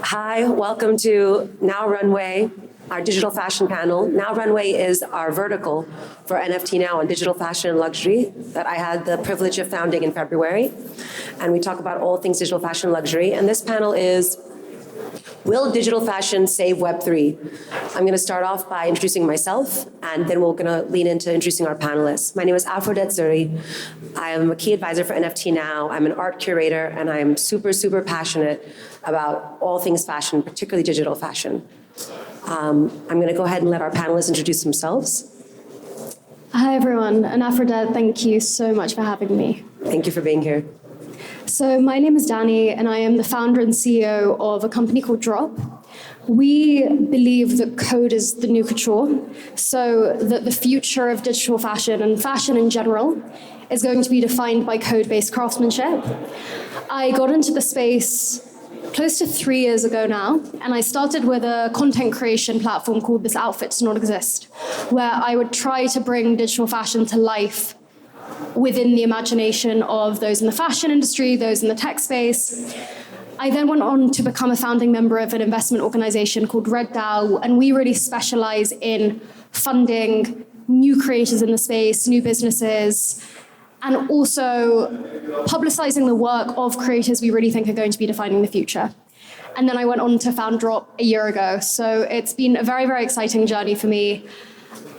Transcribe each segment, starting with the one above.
Hi, welcome to Now Runway, our digital fashion panel. Now Runway is our vertical for NFT Now on digital fashion and luxury that I had the privilege of founding in February. And we talk about all things digital fashion and luxury. And this panel is, will digital fashion save Web3? I'm gonna start off by introducing myself, and then we're gonna lean into introducing our panelists. My name is Afrodet Zuri. I am a key advisor for NFT Now. I'm an art curator, and I am super, super passionate about all things fashion, particularly digital fashion. I'm gonna go ahead and let our panelists introduce themselves. Hi everyone, and Afrodet, thank you so much for having me. Thank you for being here. So my name is Dani, and I am the founder and CEO of a company called DRAUP. We believe that code is the new couture, so that the future of digital fashion and fashion in general is going to be defined by code-based craftsmanship. I got into the space close to 3 years ago now, and I started with a content creation platform called This Outfit Does Not Exist, where I would try to bring digital fashion to life within the imagination of those in the fashion industry, those in the tech space. I then went on to become a founding member of an investment organization called RedDAO, and we really specialize in funding new creators in the space, new businesses, and also publicizing the work of creators we really think are going to be defining the future. And then I went on to found DRAUP a year ago. So it's been a very, very exciting journey for me.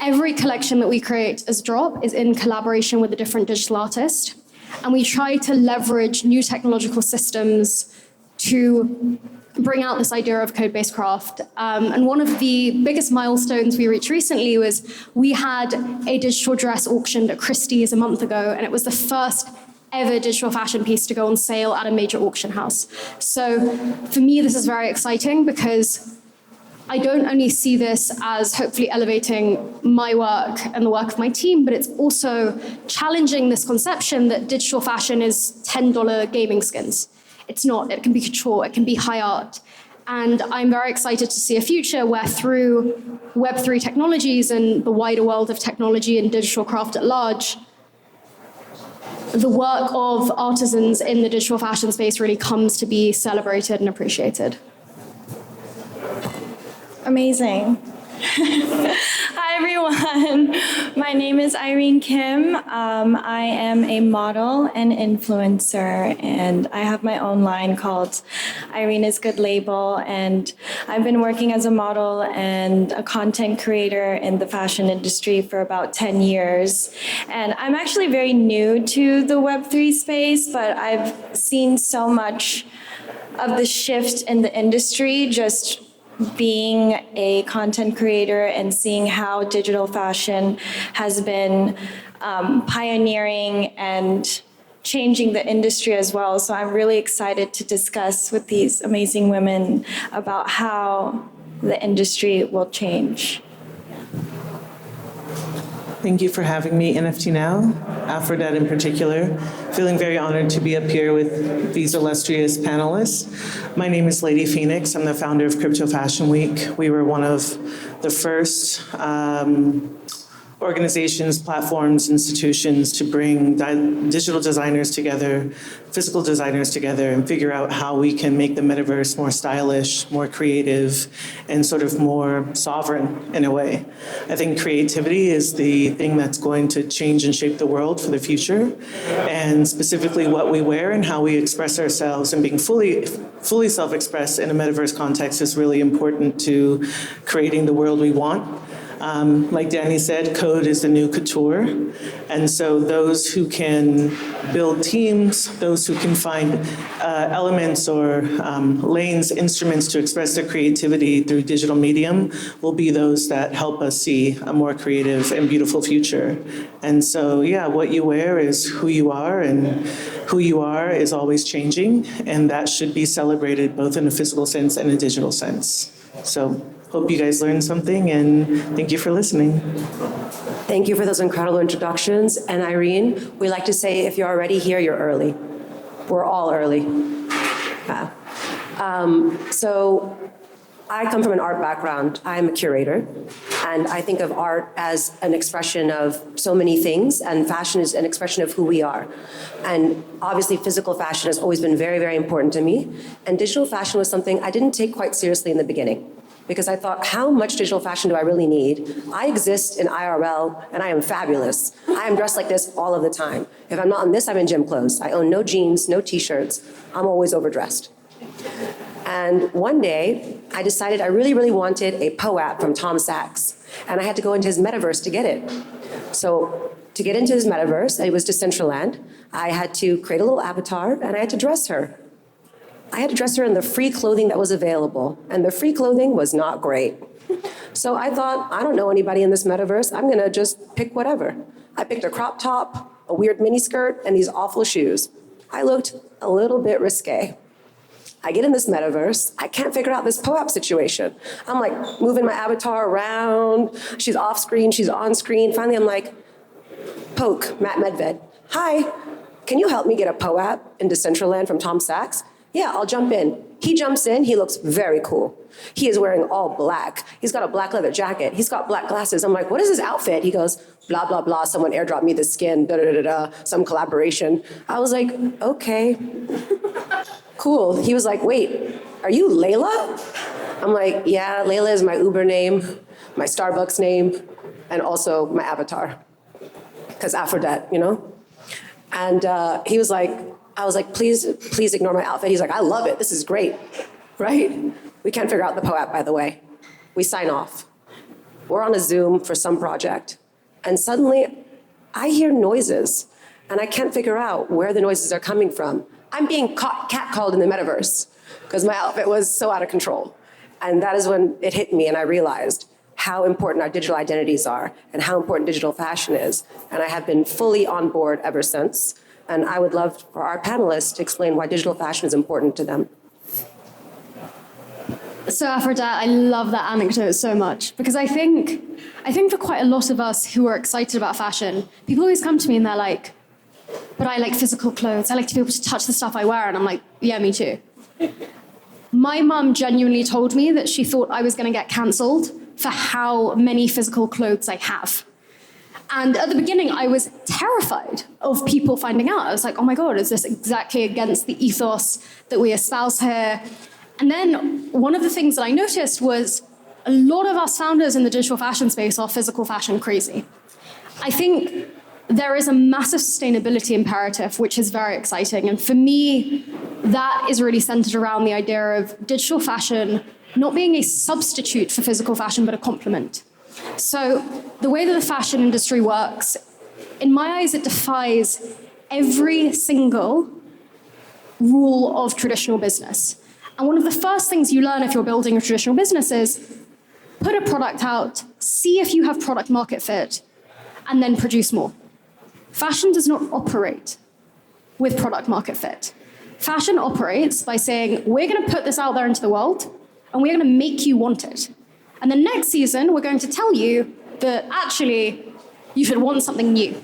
Every collection that we create as DRAUP is in collaboration with a different digital artist. And we try to leverage new technological systems to bring out this idea of code-based craft. And one of the biggest milestones we reached recently was we had a digital dress auctioned at Christie's a month ago, and it was the first ever digital fashion piece to go on sale at a major auction house. So for me, this is very exciting because I don't only see this as hopefully elevating my work and the work of my team, but it's also challenging this conception that digital fashion is $10 gaming skins. It's not. It can be couture, it can be high art. And I'm very excited to see a future where through Web3 technologies and the wider world of technology and digital craft at large, the work of artisans in the digital fashion space really comes to be celebrated and appreciated. Amazing. Hi, everyone. My name is Irene Kim. I am a model and influencer, and I have my own line called Irene is Good Label, and I've been working as a model and a content creator in the fashion industry for about 10 years. And I'm actually very new to the Web3 space, but I've seen so much of the shift in the industry just being a content creator and seeing how digital fashion has been pioneering and changing the industry as well. So I'm really excited to discuss with these amazing women about how the industry will change. Thank you for having me, NFT Now, Afrodet in particular. Feeling very honored to be up here with these illustrious panelists. My name is Lady Pheønix. I'm the founder of Crypto Fashion Week. We were one of the first organizations, platforms, institutions to bring digital designers together, physical designers together, and figure out how we can make the metaverse more stylish, more creative, and sort of more sovereign in a way. I think creativity is the thing that's going to change and shape the world for the future, and specifically what we wear and how we express ourselves, and being fully self-expressed in a metaverse context is really important to creating the world we want. Like Dani said, code is the new couture. And so those who can build teams, those who can find elements or lanes, instruments to express their creativity through digital medium will be those that help us see a more creative and beautiful future. And so, yeah, what you wear is who you are, and who you are is always changing, and that should be celebrated both in a physical sense and a digital sense. So hope you guys learned something, and thank you for listening. Thank you for those incredible introductions. And Irene, we like to say, if you're already here, you're early. We're all early. Yeah. So I come from an art background. I'm a curator. And I think of art as an expression of so many things, and fashion is an expression of who we are. And obviously physical fashion has always been very, very important to me. And digital fashion was something I didn't take quite seriously in the beginning, because I thought, how much digital fashion do I really need? I exist in IRL and I am fabulous. I am dressed like this all of the time. If I'm not in this, I'm in gym clothes. I own no jeans, no t-shirts. I'm always overdressed. And one day, I decided I really, really wanted a POAP from Tom Sachs. And I had to go into his Metaverse to get it. So to get into his Metaverse, it was Decentraland, I had to create a little avatar and I had to dress her. I had to dress her in the free clothing that was available. And the free clothing was not great. So I thought, I don't know anybody in this Metaverse. I'm gonna just pick whatever. I picked a crop top, a weird mini skirt, and these awful shoes. I looked a little bit risque. I get in this Metaverse, I can't figure out this POAP situation. I'm like moving my avatar around, she's off screen, she's on screen. Finally, I'm like, poke, Matt Medved. Hi, can you help me get a POAP in Decentraland from Tom Sachs? Yeah, I'll jump in. He jumps in, he looks very cool. He is wearing all black. He's got a black leather jacket. He's got black glasses. I'm like, what is his outfit? He goes, blah, blah, blah. Someone airdropped me the skin, da, da, da, da, some collaboration. I was like, okay, cool. He was like, wait, are you Layla? I'm like, yeah, Layla is my Uber name, my Starbucks name, and also my avatar. Because Afrodet, you know? And he was like, I was like, please ignore my outfit. He's like, I love it. This is great, right? We can't figure out the POAP, by the way. We sign off. We're on a Zoom for some project. And suddenly, I hear noises. And I can't figure out where the noises are coming from. I'm being catcalled in the Metaverse because my outfit was so out of control. And that is when it hit me and I realized how important our digital identities are and how important digital fashion is. And I have been fully on board ever since. And I would love for our panelists to explain why digital fashion is important to them. So Afrodet, I love that anecdote so much because I think for quite a lot of us who are excited about fashion, people always come to me and they're like, but I like physical clothes. I like to be able to touch the stuff I wear. And I'm like, yeah, me too. My mum genuinely told me that she thought I was going to get cancelled for how many physical clothes I have. And at the beginning, I was terrified of people finding out. I was like, oh my God, is this exactly against the ethos that we espouse here? And then one of the things that I noticed was a lot of us founders in the digital fashion space are physical fashion crazy. I think there is a massive sustainability imperative, which is very exciting. And for me, that is really centered around the idea of digital fashion not being a substitute for physical fashion, but a complement. So the way that the fashion industry works, in my eyes, it defies every single rule of traditional business. And one of the first things you learn if you're building a traditional business is put a product out, see if you have product market fit, and then produce more. Fashion does not operate with product market fit. Fashion operates by saying, we're going to put this out there into the world, and we're going to make you want it. And the next season, we're going to tell you that actually you should want something new.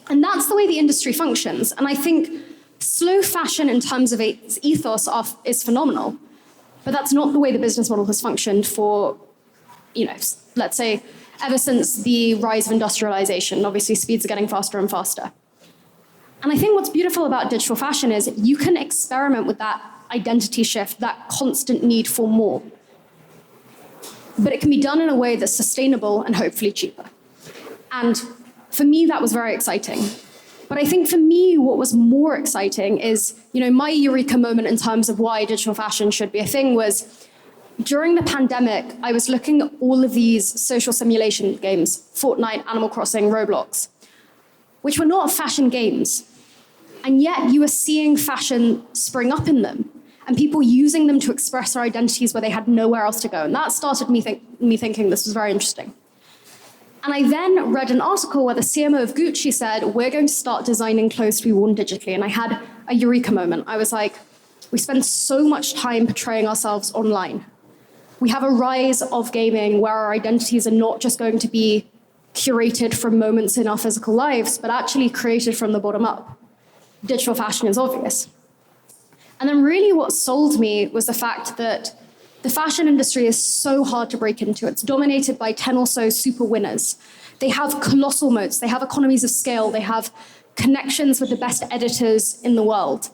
And that's the way the industry functions. And I think slow fashion in terms of its ethos is phenomenal. But that's not the way the business model has functioned for, let's say, ever since the rise of industrialization. Obviously, speeds are getting faster and faster. And I think what's beautiful about digital fashion is you can experiment with that identity shift, that constant need for more. But it can be done in a way that's sustainable and hopefully cheaper. And for me, that was very exciting. But I think for me, what was more exciting is, my eureka moment in terms of why digital fashion should be a thing was during the pandemic, I was looking at all of these social simulation games, Fortnite, Animal Crossing, Roblox, which were not fashion games. And yet you were seeing fashion spring up in them and people using them to express their identities where they had nowhere else to go. And that started me thinking this was very interesting. And I then read an article where the CMO of Gucci said, we're going to start designing clothes to be worn digitally. And I had a eureka moment. I was like, we spend so much time portraying ourselves online. We have a rise of gaming where our identities are not just going to be curated from moments in our physical lives, but actually created from the bottom up. Digital fashion is obvious. And then really what sold me was the fact that The fashion industry is so hard to break into. It's dominated by 10 or so super winners. They have colossal moats. They have economies of scale. They have connections with the best editors in the world.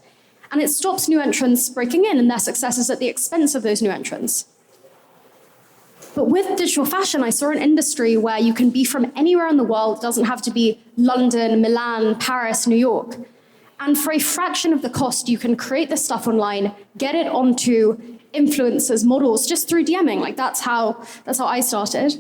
And it stops new entrants breaking in, and their success is at the expense of those new entrants. But with digital fashion, I saw an industry where you can be from anywhere in the world. It doesn't have to be London, Milan, Paris, New York. And for a fraction of the cost, you can create this stuff online, get it onto influencers, models, just through DMing. Like that's how I started.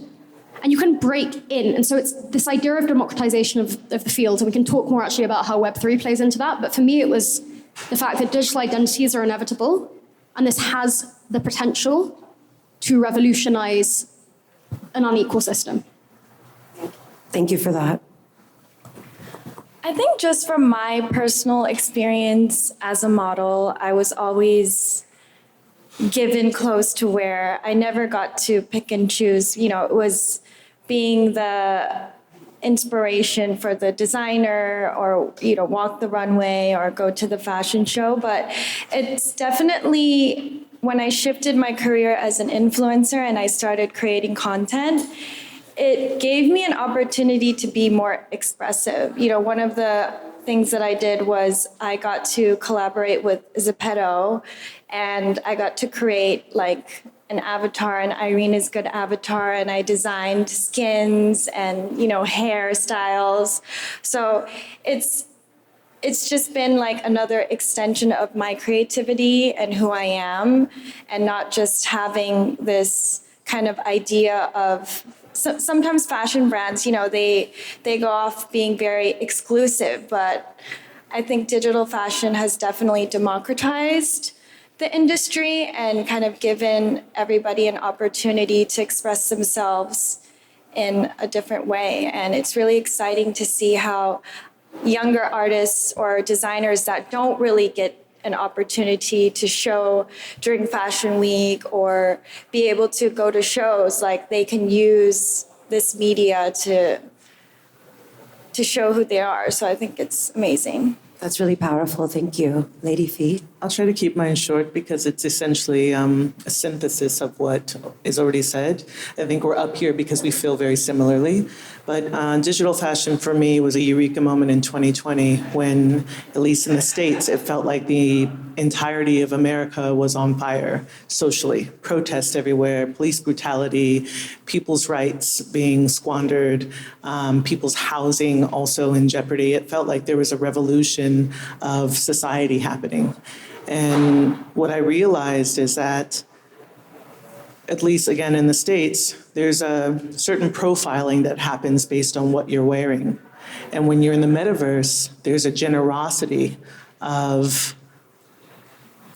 And you can break in. And so it's this idea of democratization of the field. And we can talk more actually about how Web3 plays into that. But for me, it was the fact that digital identities are inevitable. And this has the potential to revolutionize an unequal system. Thank you for that. I think just from my personal experience as a model, I was always given clothes to wear. I never got to pick and choose. You know, it was being the inspiration for the designer or, you know, walk the runway or go to the fashion show. But it's definitely when I shifted my career as an influencer and I started creating content, it gave me an opportunity to be more expressive. You know, one of the things that I did was I got to collaborate with Zepeto, and I got to create like an avatar, an Irene is Good avatar, and I designed skins and, you know, hairstyles. So it's just been like another extension of my creativity and who I am, and not just having this kind of idea of sometimes fashion brands, you know, they go off being very exclusive, but I think digital fashion has definitely democratized the industry and kind of given everybody an opportunity to express themselves in a different way. And it's really exciting to see how younger artists or designers that don't really get an opportunity to show during Fashion Week or be able to go to shows, like they can use this media to show who they are. So I think it's amazing. That's really powerful. Thank you. Lady Pheønix. I'll try to keep mine short because it's essentially a synthesis of what is already said. I think we're up here because we feel very similarly. But digital fashion for me was a eureka moment in 2020 when, at least in the States, it felt like the entirety of America was on fire socially. Protests everywhere, police brutality, people's rights being squandered, people's housing also in jeopardy. It felt like there was a revolution of society happening. And what I realized is that, at least again in the States, there's a certain profiling that happens based on what you're wearing. And when you're in the metaverse, there's a generosity of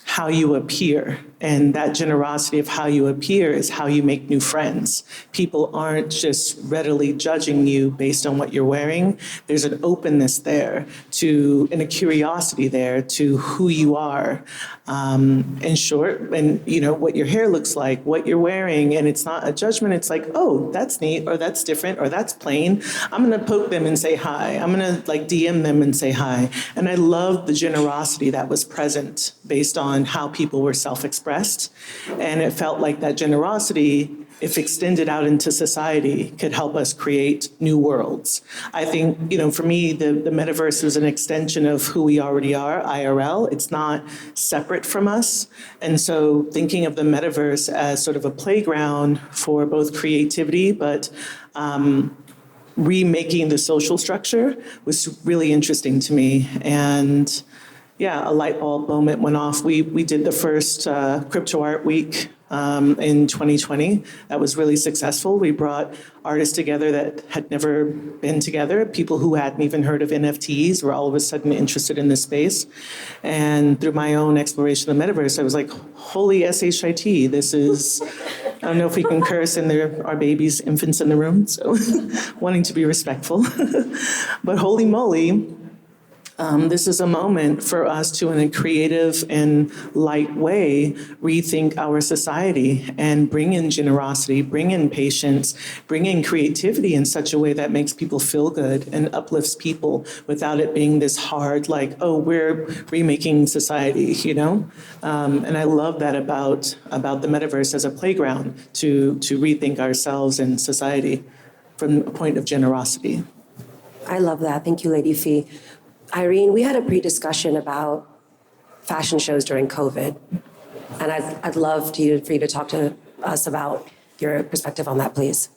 how you appear. And that generosity of how you appear is how you make new friends. People aren't just readily judging you based on what you're wearing. There's an openness there to, and a curiosity there to who you are. In short, and you know, what your hair looks like, what you're wearing, and it's not a judgment. It's like, oh, that's neat, or that's different, or that's plain. I'm gonna poke them and say hi. I'm gonna like DM them and say hi. And I love the generosity that was present based on how people were self-expressed. And it felt like that generosity, if extended out into society, could help us create new worlds. I think, you know, for me, the metaverse is an extension of who we already are, IRL. It's not separate from us. And so thinking of the metaverse as sort of a playground for both creativity, but remaking the social structure was really interesting to me. And yeah, a light bulb moment went off. We did the first Crypto Art Week in 2020. That was really successful. We brought artists together that had never been together. People who hadn't even heard of NFTs were all of a sudden interested in this space. And through my own exploration of the metaverse, I was like, holy SHIT, this is, I don't know if we can curse, and there are babies, infants in the room, so wanting to be respectful. But holy moly, This is a moment for us to, in a creative and light way, rethink our society and bring in generosity, bring in patience, bring in creativity in such a way that makes people feel good and uplifts people without it being this hard, like, oh, we're remaking society, you know? And I love that about the metaverse as a playground to rethink ourselves and society from a point of generosity. I love that. Thank you, Lady Pheønix. Irene, we had a pre-discussion about fashion shows during COVID, and I'd love for you to talk to us about your perspective on that, please.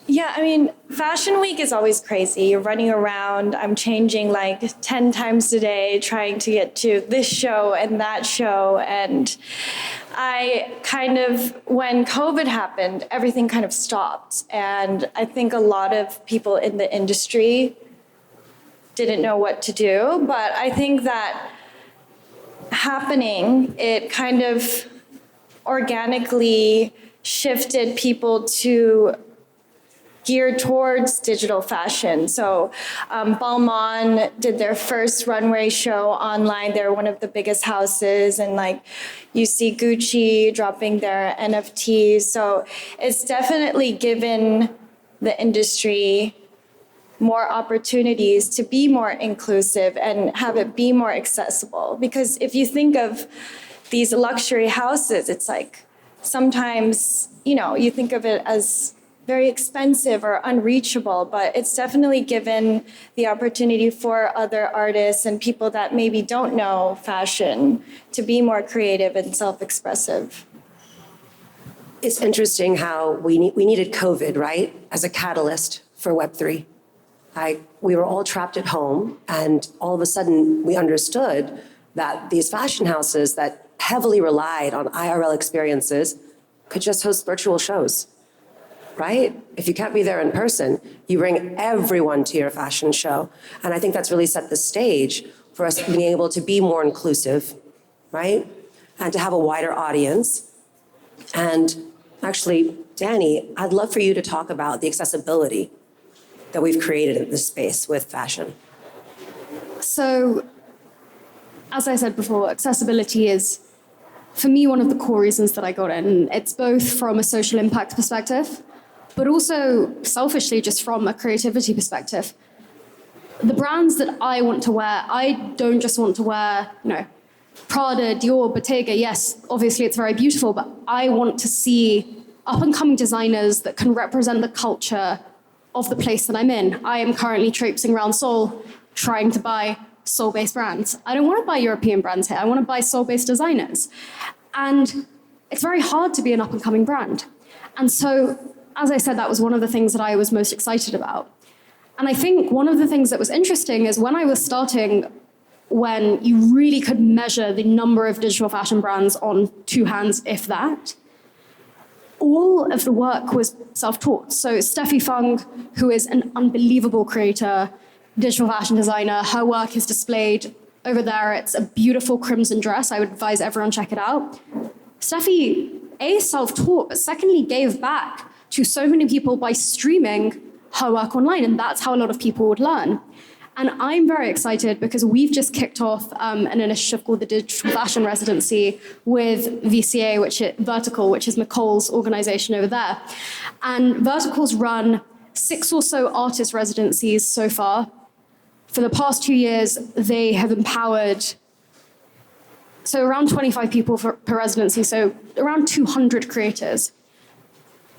Yeah, I mean, Fashion Week is always crazy. You're running around. I'm changing like 10 times a day, trying to get to this show and that show. And I kind of, when COVID happened, everything kind of stopped. And I think a lot of people in the industry didn't know what to do. But I think that happening, it kind of organically shifted people to geared towards digital fashion. So Balmain did their first runway show online. They're one of the biggest houses, and like you see Gucci dropping their NFTs. So it's definitely given the industry more opportunities to be more inclusive and have it be more accessible. Because if you think of these luxury houses, it's like sometimes, you know, you think of it as very expensive or unreachable, but it's definitely given the opportunity for other artists and people that maybe don't know fashion to be more creative and self-expressive. It's interesting how we needed COVID, right, as a catalyst for Web3. We were all trapped at home, and all of a sudden we understood that these fashion houses that heavily relied on IRL experiences could just host virtual shows, right? If you can't be there in person, you bring everyone to your fashion show. And I think that's really set the stage for us being able to be more inclusive, right? And to have a wider audience. And actually, Dani, I'd love for you to talk about the accessibility that we've created in this space with fashion. So, as I said before, accessibility is, for me, one of the core reasons that I got in. It's both from a social impact perspective, but also selfishly just from a creativity perspective. The brands that I want to wear, I don't just want to wear, Prada, Dior, Bottega. Yes, obviously it's very beautiful, but I want to see up-and-coming designers that can represent the culture of the place that I'm in. I am currently traipsing around Seoul, trying to buy Seoul-based brands. I don't want to buy European brands here. I want to buy Seoul-based designers. And it's very hard to be an up-and-coming brand. And so, as I said, that was one of the things that I was most excited about. And I think one of the things that was interesting is when I was starting, when you really could measure the number of digital fashion brands on two hands, if that, all of the work was self-taught. So Steffi Fung, who is an unbelievable creator, digital fashion designer, her work is displayed over there. It's a beautiful crimson dress. I would advise everyone check it out. Steffi, A, self-taught, but secondly, gave back to so many people by streaming her work online, and that's how a lot of people would learn. And I'm very excited because we've just kicked off an initiative called the Digital Fashion Residency with VCA, Vertical, which is Nicole's organization over there. And Vertical's run 6 or so artist residencies so far. For the past 2 years, they have empowered around 25 people per residency, so around 200 creators.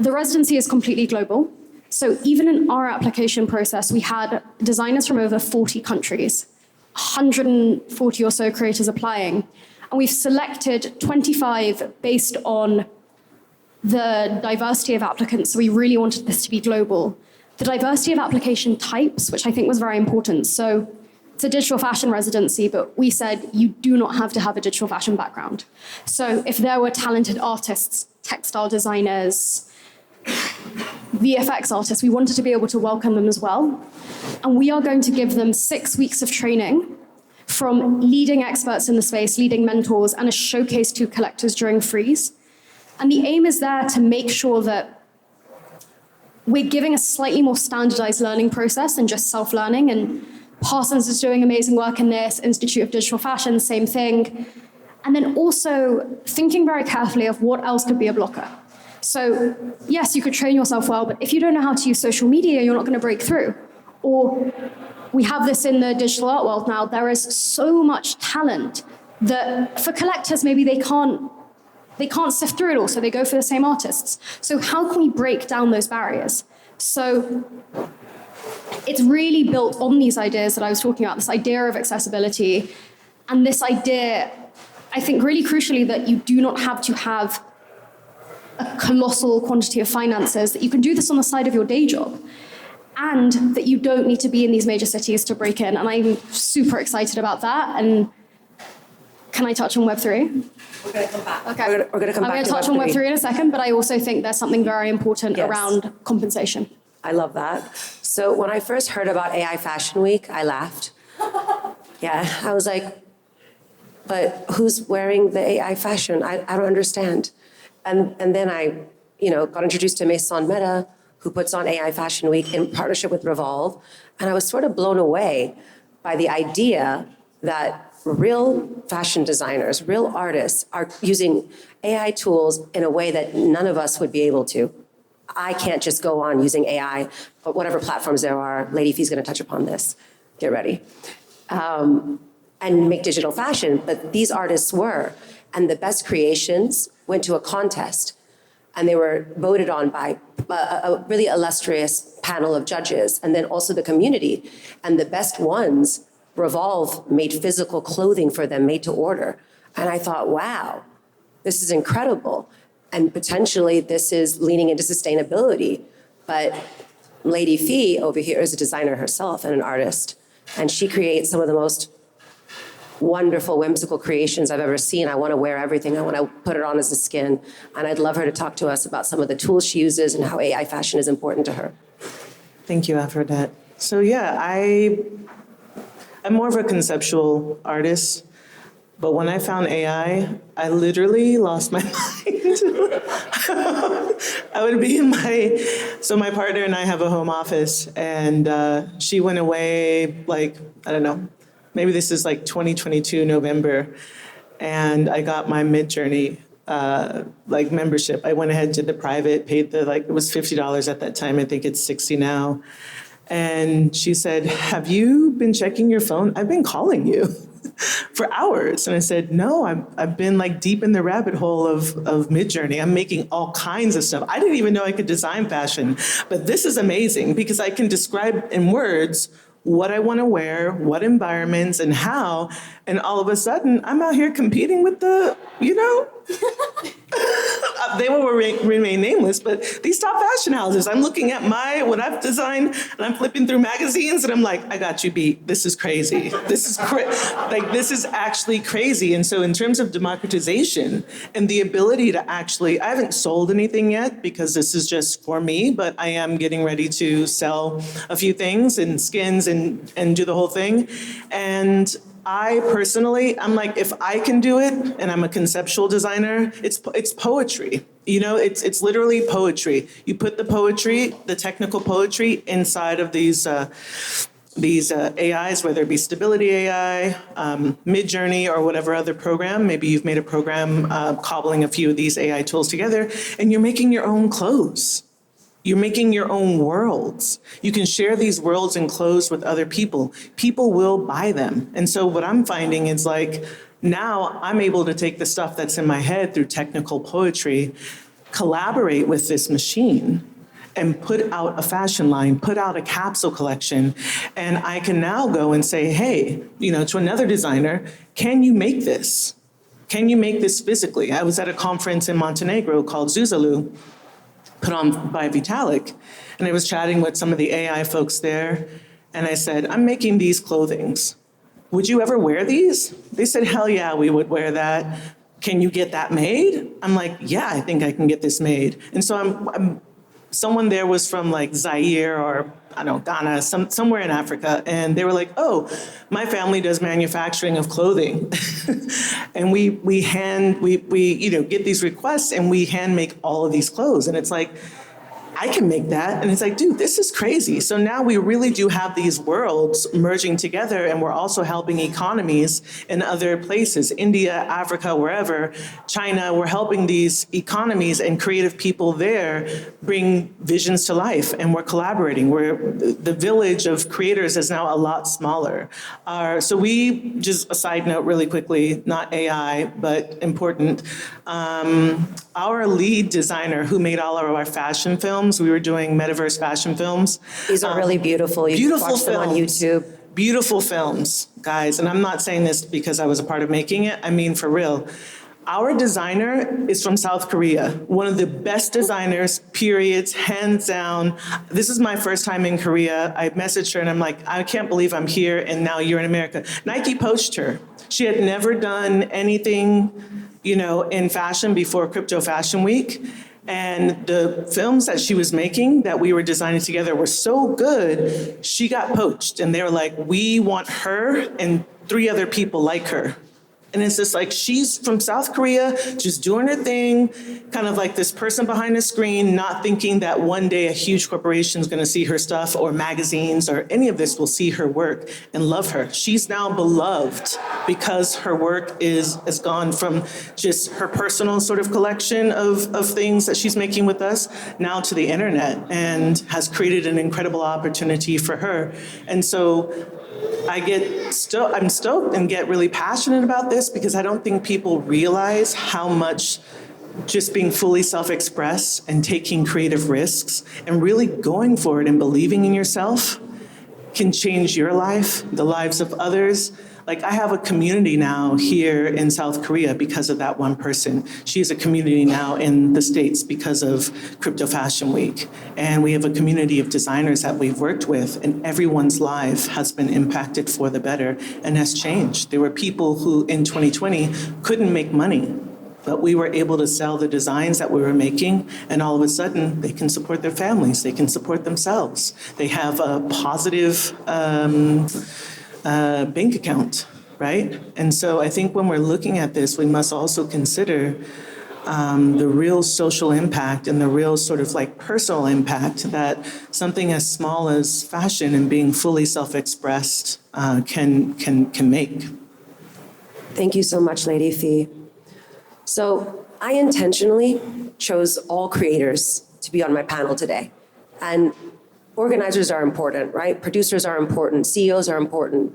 The residency is completely global. So even in our application process, we had designers from over 40 countries, 140 or so creators applying. And we've selected 25 based on the diversity of applicants. So we really wanted this to be global. The diversity of application types, which I think was very important. So it's a digital fashion residency, but we said you do not have to have a digital fashion background. So if there were talented artists, textile designers, VFX artists, we wanted to be able to welcome them as well. And we are going to give them 6 weeks of training from leading experts in the space, leading mentors, and a showcase to collectors during Freeze. And the aim is there to make sure that we're giving a slightly more standardized learning process than just self-learning. And Parsons is doing amazing work in this, Institute of Digital Fashion, same thing. And then also thinking very carefully of what else could be a blocker. So yes, you could train yourself well, but if you don't know how to use social media, you're not going to break through. Or we have this in the digital art world now, there is so much talent that for collectors, maybe they can't sift through it all, so they go for the same artists. So how can we break down those barriers? So it's really built on these ideas that I was talking about, this idea of accessibility, and this idea, I think really crucially, that you do not have to have a colossal quantity of finances, that you can do this on the side of your day job, and that you don't need to be in these major cities to break in. And I'm super excited about that. And can I touch on Web3? We're going to come back. Okay. We're going to come back I'm going to to touch on Web3. Web3 in a second, but I also think there's something very important Yes. around compensation. I love that. So when I first heard about AI Fashion Week, I laughed. Yeah, I was like, but who's wearing the AI fashion? I don't understand. And then I, got introduced to Maison Meta, who puts on AI Fashion Week in partnership with Revolve. And I was sort of blown away by the idea that real fashion designers, real artists are using AI tools in a way that none of us would be able to. I can't just go on using AI, but whatever platforms there are, Lady Pheønix going to touch upon this. Get ready. And make digital fashion, but these artists were. And the best creations went to a contest, and they were voted on by a really illustrious panel of judges, and then also the community. And the best ones, Revolve made physical clothing for them, made to order. And I thought, wow, this is incredible. And potentially this is leaning into sustainability. But Lady Pheønix over here is a designer herself and an artist. And she creates some of the most wonderful, whimsical creations I've ever seen. I want to wear everything. I want to put it on as a skin. And I'd love her to talk to us about some of the tools she uses and how AI fashion is important to her. Thank you, Afrodet. So yeah, I'm more of a conceptual artist, but when I found AI, I literally lost my mind. I would be in my partner and I have a home office, and she went away I don't know, maybe this is 2022 November, and I got my Midjourney membership. I went ahead, did the private, paid it was $50 at that time. I think it's $60 now. And she said, have you been checking your phone? I've been calling you for hours. And I said, no, I've been deep in the rabbit hole of Midjourney. I'm making all kinds of stuff. I didn't even know I could design fashion, but this is amazing because I can describe in words what I want to wear, what environments and how, and all of a sudden I'm out here competing with they will remain nameless, but these top fashion houses, I'm looking at what I've designed, and I'm flipping through magazines, and I'm like, I got you beat. This is crazy. This is actually crazy. And so in terms of democratization and the ability to I haven't sold anything yet because this is just for me, but I am getting ready to sell a few things and skins and do the whole thing. And I personally, I'm if I can do it, and I'm a conceptual designer, it's poetry. It's literally poetry. You put the poetry, the technical poetry, inside of these AIs, whether it be Stability AI, Midjourney, or whatever other program. Maybe you've made a program cobbling a few of these AI tools together, and you're making your own clothes. You're making your own worlds. You can share these worlds and clothes with other people. People will buy them. And so what I'm finding is now I'm able to take the stuff that's in my head through technical poetry, collaborate with this machine, and put out a fashion line, put out a capsule collection. And I can now go and say, hey, to another designer, can you make this? Can you make this physically? I was at a conference in Montenegro called Zuzalu, put on by Vitalik, and I was chatting with some of the AI folks there, and I said, I'm making these clothings. Would you ever wear these? They said, hell yeah, we would wear that. Can you get that made? I'm like, yeah, I think I can get this made. And so someone there was from Zaire or I don't know, Ghana, somewhere in Africa, and they were like, oh, my family does manufacturing of clothing. And we get these requests and we hand make all of these clothes. And it's I can make that. And it's like, dude, this is crazy. So now we really do have these worlds merging together, and we're also helping economies in other places, India, Africa, wherever, China. We're helping these economies and creative people there bring visions to life, and we're collaborating. The village of creators is now a lot smaller. So we, just a side note really quickly, not AI, but important, our lead designer who made all of our fashion films, we were doing Metaverse fashion films. These are really beautiful. You Beautiful can watch them on films. YouTube. Beautiful films, guys. And I'm not saying this because I was a part of making it. I mean, for real. Our designer is from South Korea, one of the best designers, periods, hands down. This is my first time in Korea. I messaged her and I'm like, I can't believe I'm here and now you're in America. Nike poached her. She had never done anything, in fashion before Crypto Fashion Week. And the films that she was making that we were designing together were so good, she got poached. And they were like, we want her and 3 other people like her. And it's just like, she's from South Korea, just doing her thing, kind of like this person behind the screen, not thinking that one day a huge corporation is gonna see her stuff, or magazines or any of this will see her work and love her. She's now beloved because her work has gone from just her personal sort of collection of things that she's making with us now to the internet, and has created an incredible opportunity for her. And so I'm stoked and get really passionate about this because I don't think people realize how much just being fully self-expressed and taking creative risks and really going for it and believing in yourself can change your life, the lives of others. Like, I have a community now here in South Korea because of that one person. She has a community now in the States because of Crypto Fashion Week. And we have a community of designers that we've worked with, and everyone's life has been impacted for the better and has changed. There were people who in 2020 couldn't make money, but we were able to sell the designs that we were making, and all of a sudden they can support their families, they can support themselves. They have a positive bank account, right? And so I think when we're looking at this, we must also consider the real social impact and the real sort of like personal impact that something as small as fashion and being fully self-expressed can make. Thank you so much, Lady Pheønix. So I intentionally chose all creators to be on my panel today. And organizers are important, right? Producers are important, CEOs are important,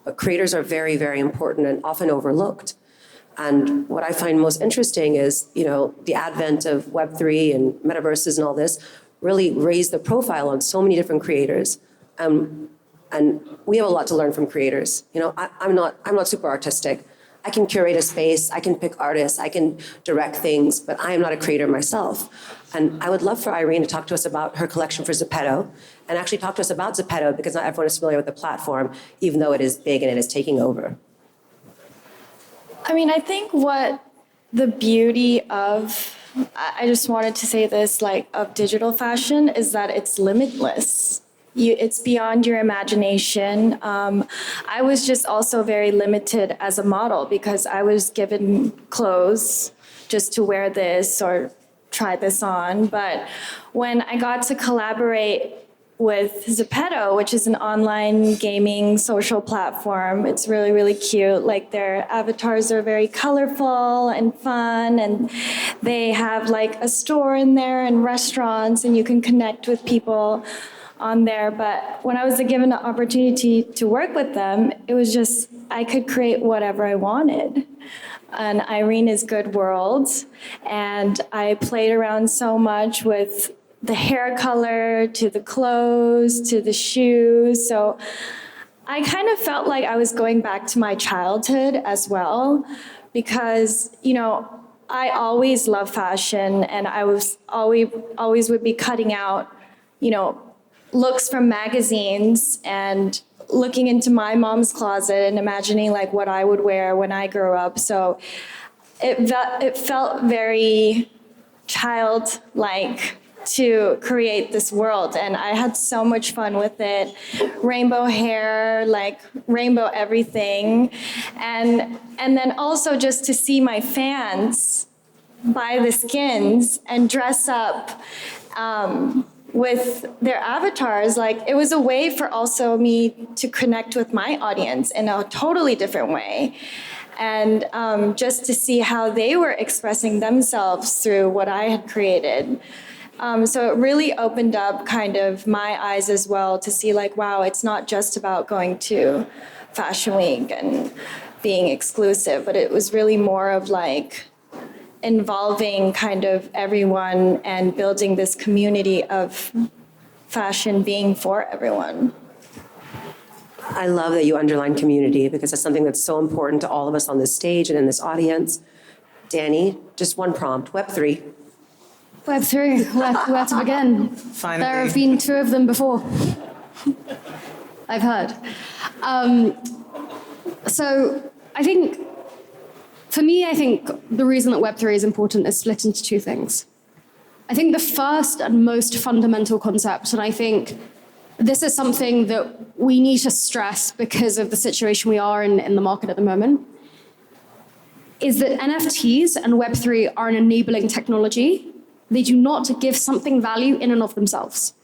but creators are very, very important and often overlooked. And what I find most interesting is, the advent of Web3 and Metaverses and all this really raised the profile on so many different creators. And we have a lot to learn from creators. I'm not super artistic. I can curate a space, I can pick artists, I can direct things, but I am not a creator myself. And I would love for Irene to talk to us about her collection for Zepeto, and actually talk to us about Zepeto, because not everyone is familiar with the platform, even though it is big and it is taking over. I mean, I think what the beauty of, I just wanted to say this, of digital fashion is that it's limitless. It's beyond your imagination. I was just also very limited as a model because I was given clothes just to wear this or try this on. But when I got to collaborate with Zepeto, which is an online gaming social platform, it's really, really cute. Their avatars are very colorful and fun, and they have a store in there and restaurants, and you can connect with people on there. But when I was given the opportunity to work with them, it was just, I could create whatever I wanted. And Irene is good worlds. And I played around so much with the hair color, to the clothes, to the shoes. So I kind of felt like I was going back to my childhood as well, because, I always loved fashion, and I was always would be cutting out, looks from magazines and looking into my mom's closet and imagining what I would wear when I grew up. So it felt very childlike to create this world, and I had so much fun with it. Rainbow hair, rainbow everything, and then also just to see my fans buy the skins and dress up with their avatars, like it was a way for also me to connect with my audience in a totally different way. And just to see how they were expressing themselves through what I had created. So it really opened up kind of my eyes as well to see like, wow, it's not just about going to Fashion Week and being exclusive, but it was really more of like involving kind of everyone and building this community of fashion being for everyone. I love that you underline community because it's something that's so important to all of us on this stage and in this audience. Dani, just one prompt, Web3. Web3, where to begin? Finally. There have been 2 of them before. I've heard. So I think, for me, I think the reason that Web3 is important is split into 2 things. I think the first and most fundamental concept, and I think this is something that we need to stress because of the situation we are in the market at the moment, is that NFTs and Web3 are an enabling technology. They do not give something value in and of themselves.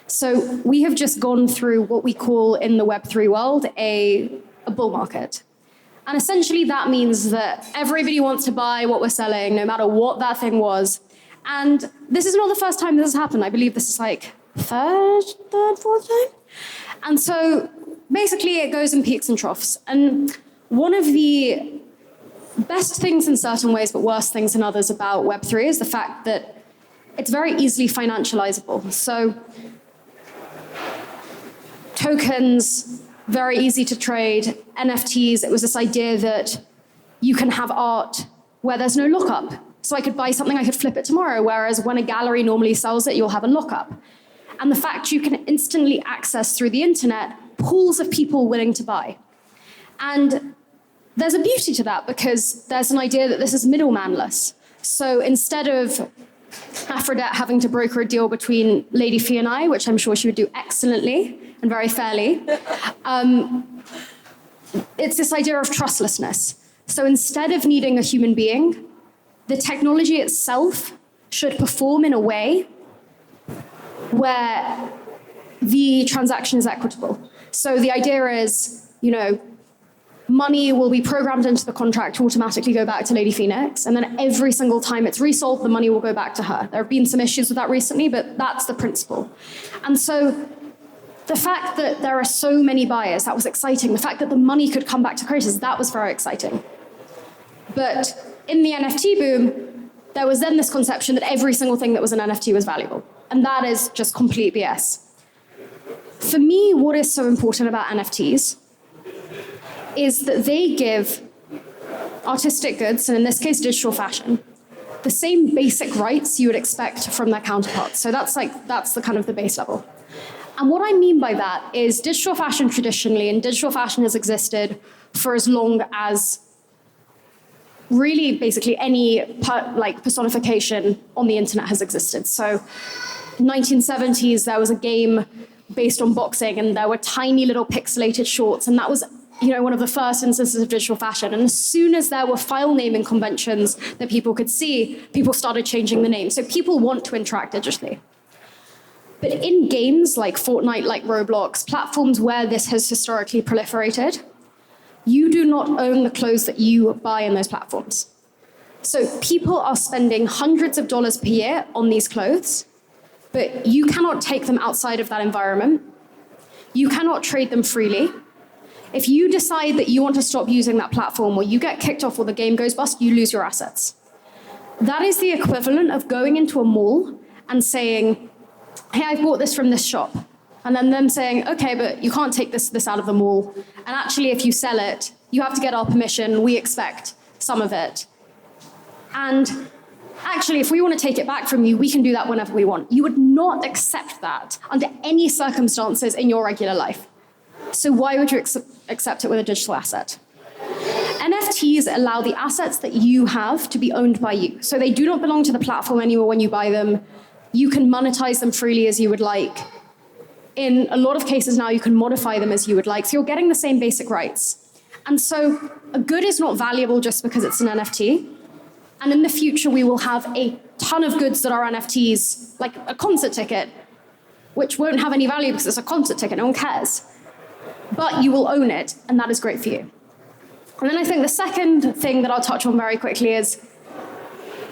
So we have just gone through what we call in the Web3 world a bull market. And essentially that means that everybody wants to buy what we're selling, no matter what that thing was. And this is not the first time this has happened. I believe this is like third, fourth time. And so basically it goes in peaks and troughs. And one of the best things in certain ways, but worst things in others about Web3 is the fact that it's very easily financializable. So tokens, very easy to trade. NFTs, it was this idea that you can have art where there's no lockup. So I could buy something, I could flip it tomorrow, whereas when a gallery normally sells it, you'll have a lockup. And the fact you can instantly access through the internet pools of people willing to buy. And there's a beauty to that because there's an idea that this is middlemanless. So instead of Afrodet having to broker a deal between Lady Pheønix, which I'm sure she would do excellently and very fairly, it's this idea of trustlessness. So instead of needing a human being, the technology itself should perform in a way where the transaction is equitable. So the idea is, money will be programmed into the contract to automatically go back to Lady Pheønix, and then every single time it's resold, the money will go back to her. There have been some issues with that recently, but that's the principle. And so the fact that there are so many buyers, that was exciting. The fact that the money could come back to creators, that was very exciting. But in the NFT boom, there was then this conception that every single thing that was an NFT was valuable. And that is just complete BS. For me, what is so important about NFTs is that they give artistic goods, and in this case, digital fashion, the same basic rights you would expect from their counterparts. So that's the kind of the base level. And what I mean by that is digital fashion traditionally, and digital fashion has existed for as long as really basically any personification on the internet has existed. So 1970s, there was a game based on boxing, and there were tiny little pixelated shorts, and that was one of the first instances of digital fashion. And as soon as there were file naming conventions that people could see, people started changing the name. So people want to interact digitally. But in games like Fortnite, like Roblox, platforms where this has historically proliferated, you do not own the clothes that you buy in those platforms. So people are spending hundreds of dollars per year on these clothes, but you cannot take them outside of that environment. You cannot trade them freely. If you decide that you want to stop using that platform, or you get kicked off or the game goes bust, you lose your assets. That is the equivalent of going into a mall and saying, hey, I bought this from this shop. And then them saying, okay, but you can't take this out of the mall. And actually, if you sell it, you have to get our permission. We expect some of it. And actually, if we want to take it back from you, we can do that whenever we want. You would not accept that under any circumstances in your regular life. So why would you accept it with a digital asset? NFTs allow the assets that you have to be owned by you. So they do not belong to the platform anymore when you buy them. You can monetize them freely as you would like. In a lot of cases now, you can modify them as you would like. So you're getting the same basic rights. And so a good is not valuable just because it's an NFT. And in the future, we will have a ton of goods that are NFTs, like a concert ticket, which won't have any value because it's a concert ticket, no one cares. But you will own it, and that is great for you. And then I think the second thing that I'll touch on very quickly is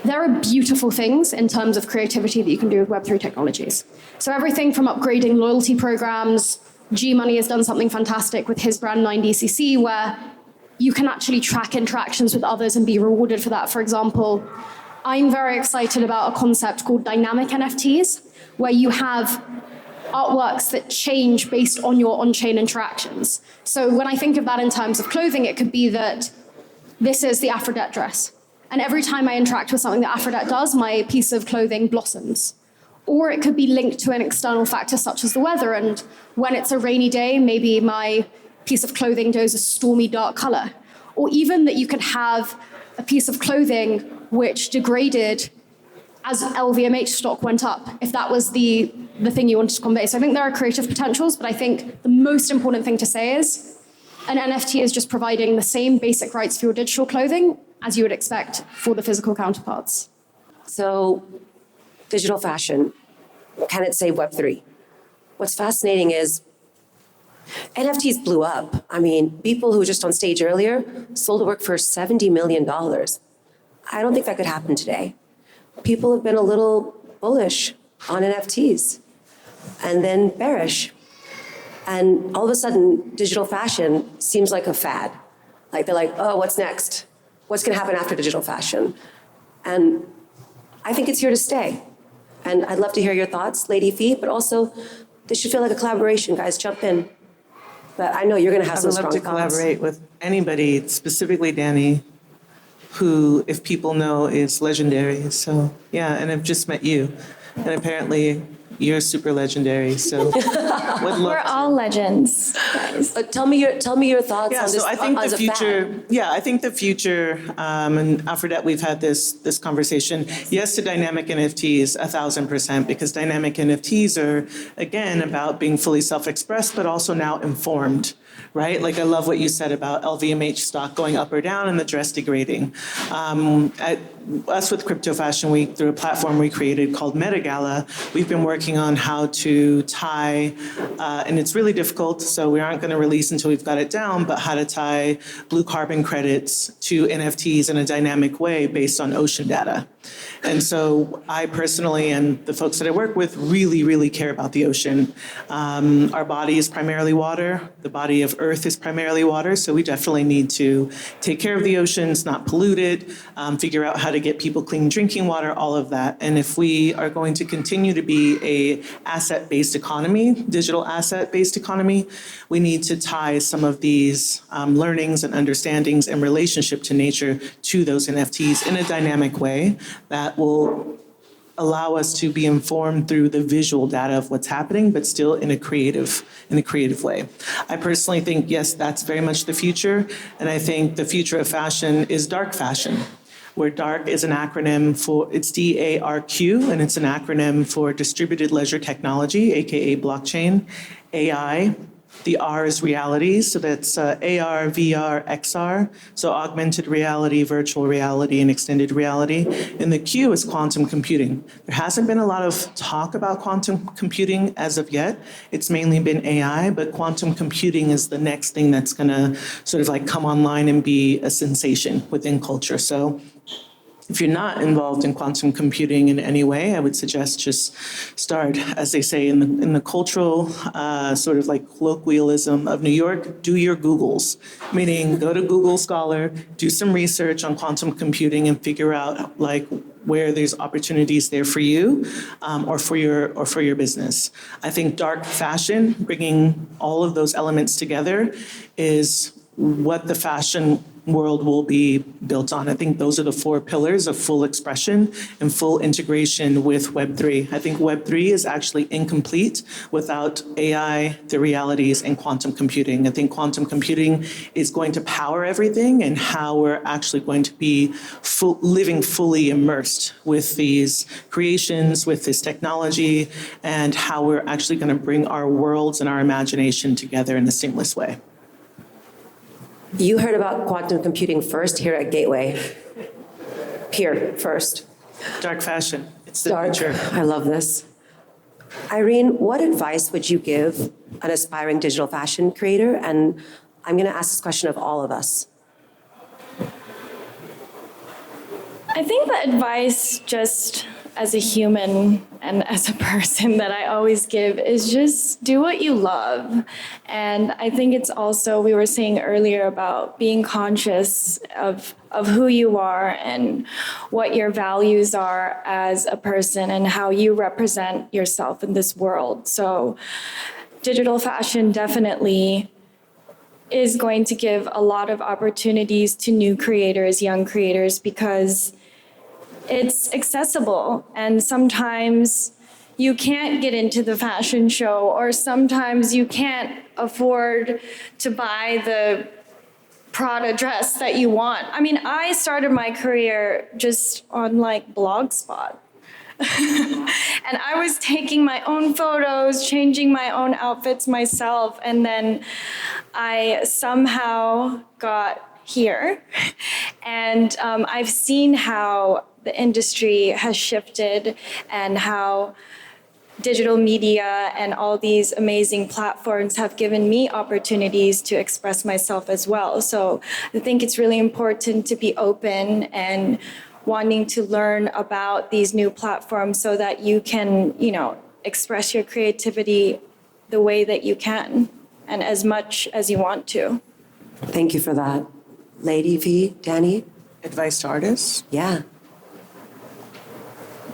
there are beautiful things in terms of creativity that you can do with Web3 technologies. So everything from upgrading loyalty programs, G-Money has done something fantastic with his brand 9DCC, where you can actually track interactions with others and be rewarded for that. For example, I'm very excited about a concept called dynamic NFTs, where you have artworks that change based on your on-chain interactions. So when I think of that in terms of clothing, it could be that this is the Afrodet dress. And every time I interact with something that Afrodet does, my piece of clothing blossoms. Or it could be linked to an external factor such as the weather. And when it's a rainy day, maybe my piece of clothing goes a stormy dark color. Or even that you could have a piece of clothing which degraded as LVMH stock went up, if that was the thing you wanted to convey. So I think there are creative potentials, but I think the most important thing to say is an NFT is just providing the same basic rights for your digital clothing as you would expect for the physical counterparts. So, digital fashion, can it say Web3? What's fascinating is NFTs blew up. I mean, people who were just on stage earlier sold work for $70 million. I don't think that could happen today. People have been a little bullish on NFTs and then bearish. And all of a sudden, digital fashion seems like a fad. Like they're like, oh, what's next? What's gonna happen after digital fashion? And I think it's here to stay. And I'd love to hear your thoughts, Lady Pheønix, but also this should feel like a collaboration, guys, jump in. But I know you're gonna have some strong thoughts. I would love to collaborate with anybody, specifically Dani, who, if people know, is legendary. So yeah, and I've just met you. And apparently you're super legendary, so would love We're to. all legends, guys. Tell me your thoughts Yeah, on this so I think as the a future, fad. yeah, I think the future, and Afrodet, we've had this conversation. Yes to dynamic NFTs, 1,000%, because dynamic NFTs are, again, about being fully self-expressed, but also now informed, right? Like I love what you said about LVMH stock going up or down and the dress degrading. At us with Crypto Fashion Week, through a platform we created called Meta Gala, we've been working on how to tie, and it's really difficult, so we aren't going to release until we've got it down, but how to tie blue carbon credits to NFTs in a dynamic way based on ocean data. And so I personally and the folks that I work with really, really care about the ocean. Our body is primarily water. The body of Earth is primarily water. So we definitely need to take care of the oceans, not pollute it, figure out how to get people clean drinking water, all of that. And if we are going to continue to be a asset-based economy, digital asset-based economy, we need to tie some of these learnings and understandings and relationship to nature to those NFTs in a dynamic way that will allow us to be informed through the visual data of what's happening, but still in a creative way. I personally think, yes, that's very much the future. And I think the future of fashion is dark fashion, where DARK is an acronym for, it's DARQ, and it's an acronym for Distributed Ledger Technology, AKA blockchain, AI. The R is reality, so that's AR, VR, XR, so augmented reality, virtual reality, and extended reality. And the Q is quantum computing. There hasn't been a lot of talk about quantum computing as of yet. It's mainly been AI, but quantum computing is the next thing that's gonna sort of like come online and be a sensation within culture. So if you're not involved in quantum computing in any way, I would suggest just start, as they say in the cultural sort of like colloquialism of New York, do your Googles. Meaning go to Google Scholar, do some research on quantum computing and figure out like where there's opportunities there for you or for your business. I think dark fashion, bringing all of those elements together, is what the fashion world will be built on. I think those are the 4 pillars of full expression and full integration with Web3. I think Web3 is actually incomplete without AI, the realities, and quantum computing. I think quantum computing is going to power everything and how we're actually going to be living fully immersed with these creations, with this technology, and how we're actually going to bring our worlds and our imagination together in a seamless way. You heard about quantum computing first here at Gateway. Here, first. Dark fashion, it's the Dark. future. I love this. Irene, what advice would you give an aspiring digital fashion creator? And I'm going to ask this question of all of us. I think the advice, just as a human and as a person, that I always give is just do what you love. And I think it's also, we were saying earlier about being conscious of who you are and what your values are as a person and how you represent yourself in this world. So digital fashion definitely is going to give a lot of opportunities to new creators, young creators, because it's accessible, and sometimes you can't get into the fashion show, or sometimes you can't afford to buy the Prada dress that you want. I mean, I started my career just on like Blogspot. And I was taking my own photos, changing my own outfits myself, and then I somehow got here. And I've seen how the industry has shifted and how digital media and all these amazing platforms have given me opportunities to express myself as well. So I think it's really important to be open and wanting to learn about these new platforms so that you can, express your creativity the way that you can and as much as you want to. Thank you for that. Lady V, Dani? Advice to artists? Yeah.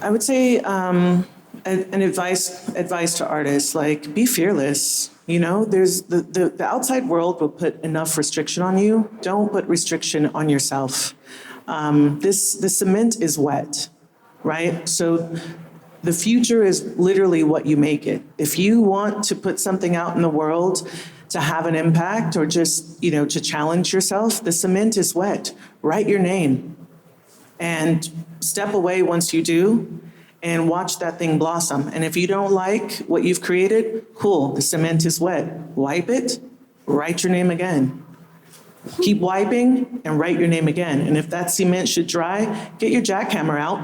I would say an advice to artists, like be fearless. There's the outside world will put enough restriction on you. Don't put restriction on yourself. The cement is wet, right? So the future is literally what you make it. If you want to put something out in the world to have an impact or just, to challenge yourself, the cement is wet. Write your name and step away once you do and watch that thing blossom. And if you don't like what you've created, cool, the cement is wet. Wipe it, write your name again. Keep wiping and write your name again. And if that cement should dry, get your jackhammer out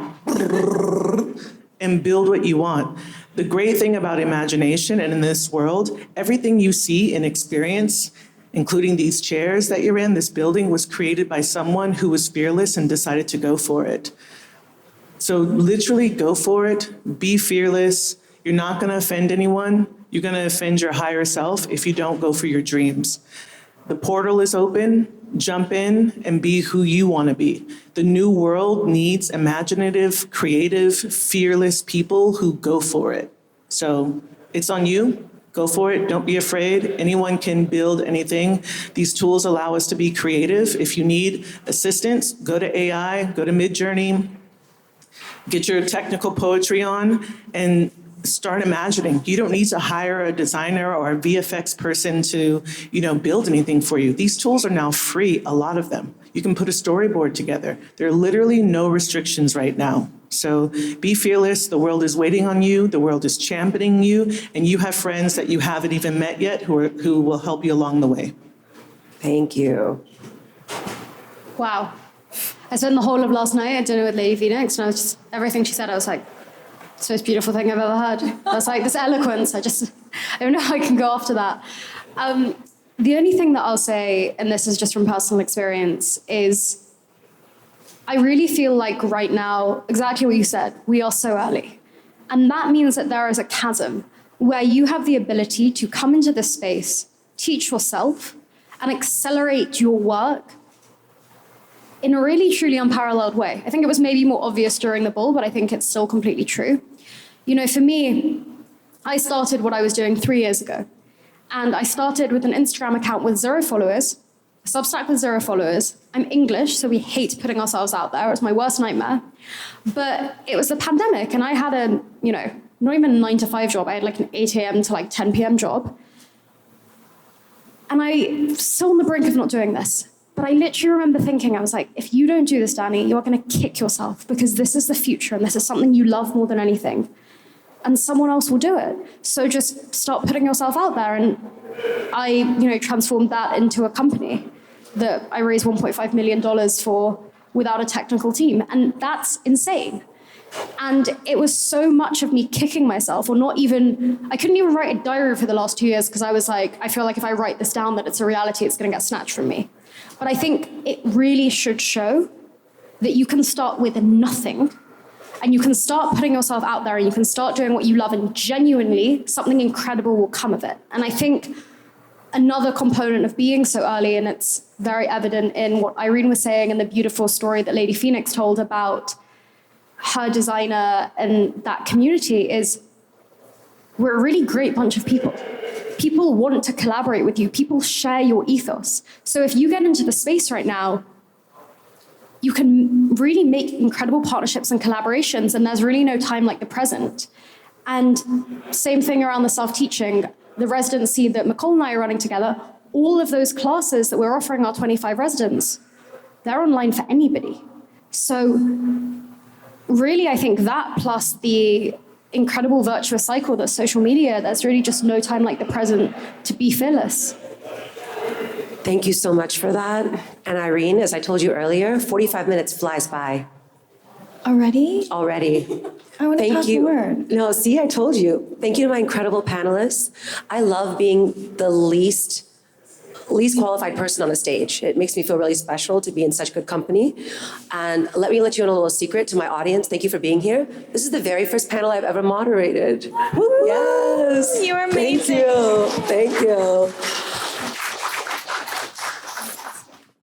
and build what you want. The great thing about imagination and in this world, everything you see and experience, including these chairs that you're in, this building was created by someone who was fearless and decided to go for it. So literally go for it, be fearless. You're not gonna offend anyone. You're gonna offend your higher self if you don't go for your dreams. The portal is open, jump in and be who you wanna be. The new world needs imaginative, creative, fearless people who go for it. So it's on you. Go for it. Don't be afraid. Anyone can build anything. These tools allow us to be creative. If you need assistance, go to AI, go to Midjourney, get your technical poetry on, and start imagining. You don't need to hire a designer or a VFX person to, build anything for you. These tools are now free, a lot of them. You can put a storyboard together. There are literally no restrictions right now. So be fearless. The world is waiting on you. The world is championing you. And you have friends that you haven't even met yet who will help you along the way. Thank you. Wow. I spent the whole of last night at dinner with Lady Pheønix, and everything she said, I was like, it's the most beautiful thing I've ever heard. I was like, this eloquence, I don't know how I can go after that. The only thing that I'll say, and this is just from personal experience, is I really feel like right now, exactly what you said, we are so early. And that means that there is a chasm where you have the ability to come into this space, teach yourself, and accelerate your work in a really, truly unparalleled way. I think it was maybe more obvious during the bull, but I think it's still completely true. For me, I started what I was doing 3 years ago. And I started with an Instagram account with 0 followers, a Substack with 0 followers. I'm English, so we hate putting ourselves out there. It's my worst nightmare. But it was the pandemic, and I had a, not even a 9-to-5 job. I had like an 8 a.m. to like 10 p.m. job. And I'm still on the brink of not doing this. But I literally remember thinking, I was like, if you don't do this, Dani, you're going to kick yourself, because this is the future and this is something you love more than anything. And someone else will do it. So just start putting yourself out there. And I, transformed that into a company that I raised $1.5 million for without a technical team. And that's insane. And it was so much of me kicking myself, or not even, I couldn't even write a diary for the last 2 years because I was like, I feel like if I write this down that it's a reality, it's going to get snatched from me. But I think it really should show that you can start with nothing, and you can start putting yourself out there, and you can start doing what you love, and genuinely something incredible will come of it. And I think another component of being so early, and it's very evident in what Irene was saying and the beautiful story that Lady Pheønix told about her designer and that community, is we're a really great bunch of people. People want to collaborate with you. People share your ethos. So if you get into the space right now, you can really make incredible partnerships and collaborations, and there's really no time like the present. And same thing around the self-teaching, the residency that Nicole and I are running together, all of those classes that we're offering our 25 residents, they're online for anybody. So really, I think that plus the incredible virtuous cycle that's social media, there's really just no time like the present to be fearless. Thank you so much for that. And Irene, as I told you earlier, 45 minutes flies by Already? already. I want to Thank pass the you. word. No, see, I told you. Thank you to my incredible panelists. I love being the least qualified person on the stage. It makes me feel really special to be in such good company. And let me let you in a little secret to my audience. Thank you for being here. This is the very first panel I've ever moderated. Woo! Yes. You are amazing. Thank you. Thank you.